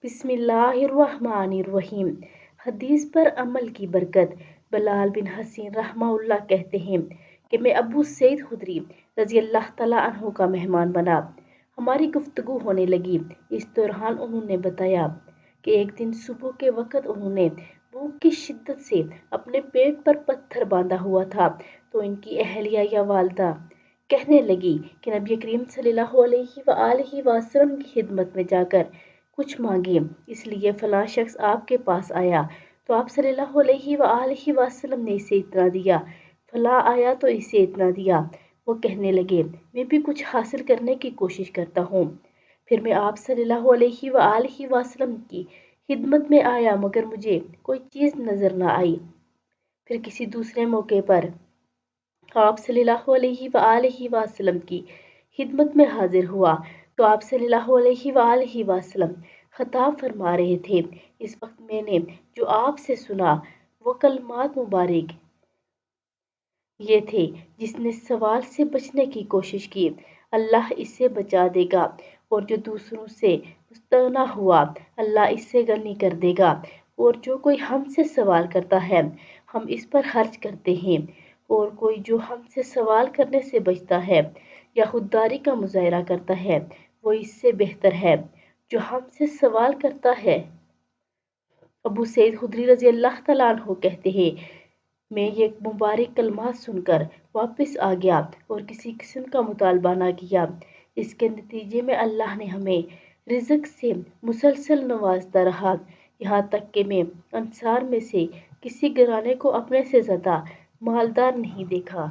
بسم اللہ الرحمن الرحیم۔ حدیث پر عمل کی برکت۔ بلال بن حسین رحمہ اللہ کہتے ہیں کہ میں ابو سعید خدری رضی اللہ تعالیٰ عنہ کا مہمان بنا۔ ہماری گفتگو ہونے لگی۔ اس دوران انہوں نے بتایا کہ ایک دن صبح کے وقت انہوں نے بھوک کی شدت سے اپنے پیٹ پر پتھر باندھا ہوا تھا تو ان کی اہلیہ یا والدہ کہنے لگی کہ نبی کریم صلی اللہ علیہ وآلہ وسلم کی خدمت میں جا کر کچھ مانگے، اس لیے فلاں شخص آپ کے پاس آیا تو آپ صلی اللہ علیہ وآلہ وسلم نے اسے اتنا دیا، فلاں آیا تو اسے اتنا دیا۔ وہ کہنے لگے میں بھی کچھ حاصل کرنے کی کوشش کرتا ہوں۔ پھر میں آپ صلی اللہ علیہ وآلہ وسلم کی خدمت میں آیا مگر مجھے کوئی چیز نظر نہ آئی۔ پھر کسی دوسرے موقع پر آپ صلی اللہ علیہ وآلہ وسلم کی خدمت میں حاضر ہوا تو آپ صلی اللہ علیہ وآلہ وسلم خطاب فرما رہے تھے۔ اس وقت میں نے جو آپ سے سنا وہ کلمات مبارک یہ تھے، جس نے سوال سے بچنے کی کوشش کی اللہ اس سے بچا دے گا، اور جو دوسروں سے مستغنی ہوا اللہ اس سے غنی کر دے گا، اور جو کوئی ہم سے سوال کرتا ہے ہم اس پر خرچ کرتے ہیں، اور کوئی جو ہم سے سوال کرنے سے بچتا ہے یا خودداری کا مظاہرہ کرتا ہے وہ اس سے بہتر ہے جو ہم سے سوال کرتا ہے۔ ابو سعید خدری رضی اللہ تعالیٰ عنہ کہتے ہیں میں یہ مبارک کلمات سن کر واپس آ گیا اور کسی قسم کا مطالبہ نہ کیا۔ اس کے نتیجے میں اللہ نے ہمیں رزق سے مسلسل نوازتا رہا، یہاں تک کہ میں انصار میں سے کسی گھرانے کو اپنے سے زیادہ مالدار نہیں دیکھا۔